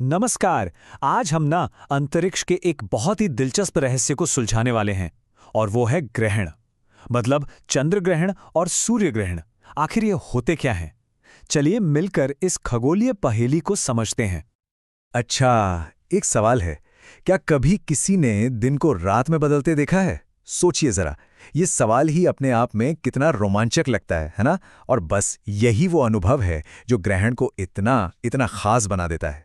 नमस्कार। आज हम ना अंतरिक्ष के एक बहुत ही दिलचस्प रहस्य को सुलझाने वाले हैं और वो है ग्रहण। मतलब चंद्र ग्रहण और सूर्य ग्रहण। आखिर ये होते क्या हैं? चलिए मिलकर इस खगोलीय पहेली को समझते हैं। अच्छा, एक सवाल है। क्या कभी किसी ने दिन को रात में बदलते देखा है? सोचिए जरा। ये सवाल ही अपने आप में कितना रोमांचक लगता है ना? और बस यही वो अनुभव है जो ग्रहण को इतना इतना खास बना देता है।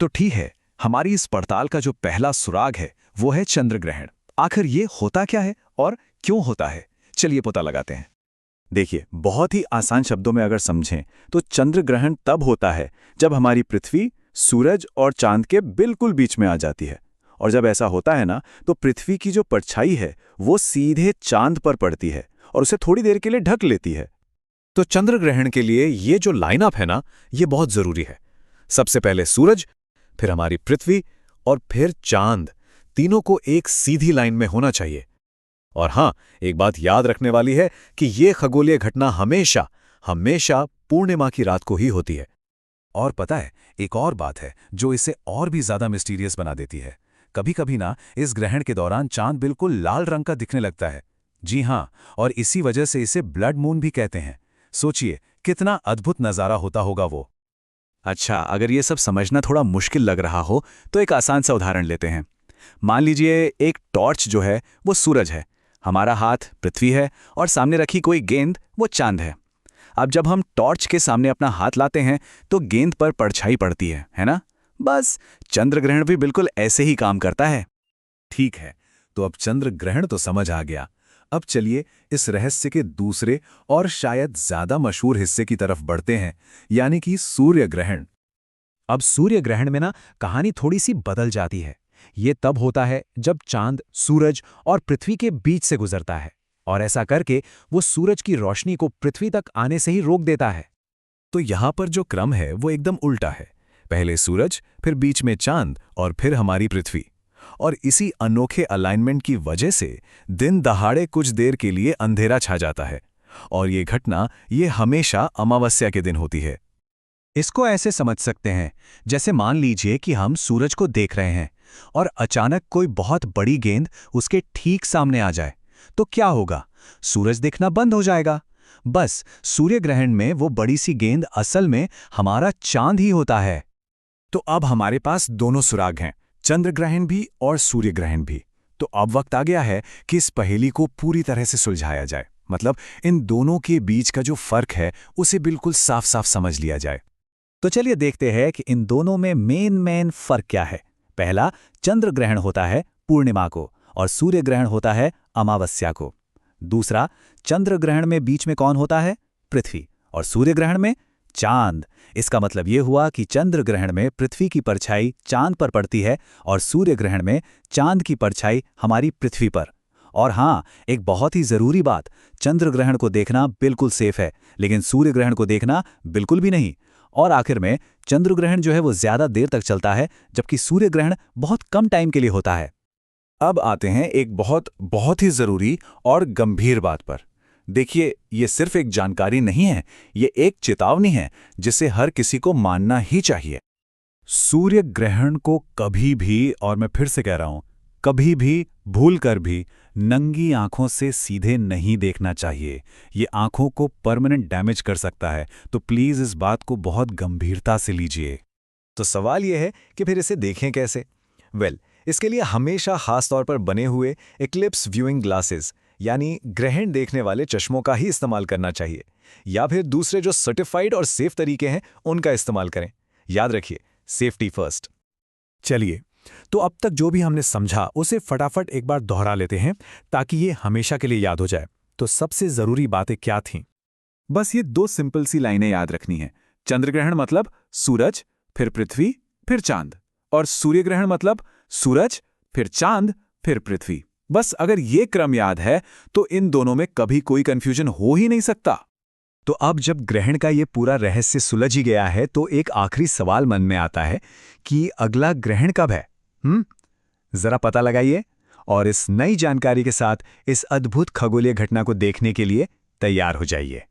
तो ठीक है, हमारी इस पड़ताल का जो पहला सुराग है वो है चंद्र ग्रहण। आखिर ये होता क्या है और क्यों होता है, चलिए पता लगाते हैं। देखिए, बहुत ही आसान शब्दों में अगर समझें तो चंद्र ग्रहण तब होता है जब हमारी पृथ्वी सूरज और चांद के बिल्कुल बीच में आ जाती है। और जब ऐसा होता है ना, तो पृथ्वी की जो परछाई है वो सीधे चांद पर पड़ती है और उसे थोड़ी देर के लिए ढक लेती है। तो चंद्र ग्रहण के लिए ये जो लाइनअप है ना, ये बहुत जरूरी है। सबसे पहले सूरज, फिर हमारी पृथ्वी और फिर चांद, तीनों को एक सीधी लाइन में होना चाहिए। और हां, एक बात याद रखने वाली है कि यह खगोलीय घटना हमेशा हमेशा पूर्णिमा की रात को ही होती है। और पता है, एक और बात है जो इसे और भी ज्यादा मिस्टीरियस बना देती है। कभी कभी ना इस ग्रहण के दौरान चांद बिल्कुल लाल रंग का दिखने लगता है। जी हां, और इसी वजह से इसे ब्लड मून भी कहते हैं। सोचिए कितना अद्भुत नजारा होता होगा वो। अच्छा, अगर ये सब समझना थोड़ा मुश्किल लग रहा हो तो एक आसान सा उदाहरण लेते हैं। मान लीजिए एक टॉर्च जो है वो सूरज है, हमारा हाथ पृथ्वी है और सामने रखी कोई गेंद वो चांद है। अब जब हम टॉर्च के सामने अपना हाथ लाते हैं तो गेंद पर परछाई पड़ती है ना? बस चंद्र ग्रहण भी बिल्कुल ऐसे ही काम करता है। ठीक है, तो अब चंद्र ग्रहण तो समझ आ गया। अब चलिए इस रहस्य के दूसरे और शायद ज्यादा मशहूर हिस्से की तरफ बढ़ते हैं, यानी कि सूर्य ग्रहण। अब सूर्य ग्रहण में ना कहानी थोड़ी सी बदल जाती है। ये तब होता है जब चांद सूरज और पृथ्वी के बीच से गुजरता है और ऐसा करके वो सूरज की रोशनी को पृथ्वी तक आने से ही रोक देता है। तो यहां पर जो क्रम है वो एकदम उल्टा है। पहले सूरज, फिर बीच में चांद और फिर हमारी पृथ्वी। और इसी अनोखे अलाइनमेंट की वजह से दिन दहाड़े कुछ देर के लिए अंधेरा छा जाता है। और ये घटना ये हमेशा अमावस्या के दिन होती है। इसको ऐसे समझ सकते हैं, जैसे मान लीजिए कि हम सूरज को देख रहे हैं और अचानक कोई बहुत बड़ी गेंद उसके ठीक सामने आ जाए तो क्या होगा? सूरज दिखना बंद हो जाएगा। बस सूर्य ग्रहण में वो बड़ी सी गेंद असल में हमारा चांद ही होता है। तो अब हमारे पास दोनों सुराग हैं, चंद्र ग्रहण भी और सूर्य ग्रहण भी। तो अब वक्त आ गया है कि इस पहेली को पूरी तरह से सुलझाया जाए। मतलब इन दोनों के बीच का जो फर्क है उसे बिल्कुल साफ साफ समझ लिया जाए। तो चलिए देखते हैं कि इन दोनों में मेन फर्क क्या है। पहला, चंद्र ग्रहण होता है पूर्णिमा को और सूर्य ग्रहण होता है अमावस्या को। दूसरा, चंद्र ग्रहण में बीच में कौन होता है? पृथ्वी। और सूर्य ग्रहण में चांद। इसका मतलब यह हुआ कि चंद्र ग्रहण में पृथ्वी की परछाई चांद पर पड़ती है और सूर्य ग्रहण में चांद की परछाई हमारी पृथ्वी पर। और हां, एक बहुत ही जरूरी बात, चंद्र ग्रहण को देखना बिल्कुल सेफ है, लेकिन सूर्य ग्रहण को देखना बिल्कुल भी नहीं। और आखिर में चंद्र ग्रहण जो है वो ज्यादा देर तक चलता है, जबकि सूर्य ग्रहण बहुत कम टाइम के लिए होता है। अब आते हैं एक बहुत ही जरूरी और गंभीर बात पर। देखिए, ये सिर्फ एक जानकारी नहीं है, ये एक चेतावनी है जिसे हर किसी को मानना ही चाहिए। सूर्य ग्रहण को कभी भी, और मैं फिर से कह रहा हूं, कभी भी भूलकर भी नंगी आंखों से सीधे नहीं देखना चाहिए। ये आंखों को परमानेंट डैमेज कर सकता है, तो प्लीज इस बात को बहुत गंभीरता से लीजिए। तो सवाल यह है कि फिर इसे देखें कैसे? इसके लिए हमेशा खास तौर पर बने हुए इक्लिप्स व्यूइंग ग्लासेस यानी ग्रहण देखने वाले चश्मों का ही इस्तेमाल करना चाहिए, या फिर दूसरे जो सर्टिफाइड और सेफ तरीके हैं उनका इस्तेमाल करें। याद रखिए, सेफ्टी फर्स्ट। चलिए, तो अब तक जो भी हमने समझा उसे फटाफट एक बार दोहरा लेते हैं ताकि ये हमेशा के लिए याद हो जाए। तो सबसे जरूरी बातें क्या थीं? बस ये दो सिंपल सी लाइनें याद रखनी है। चंद्र ग्रहण मतलब सूरज, फिर पृथ्वी, फिर चांद। और सूर्य ग्रहण मतलब सूरज, फिर चांद, फिर पृथ्वी। बस अगर ये क्रम याद है तो इन दोनों में कभी कोई कंफ्यूजन हो ही नहीं सकता। तो अब जब ग्रहण का ये पूरा रहस्य सुलझ ही गया है तो एक आखिरी सवाल मन में आता है कि अगला ग्रहण कब है? जरा पता लगाइए और इस नई जानकारी के साथ इस अद्भुत खगोलीय घटना को देखने के लिए तैयार हो जाइए।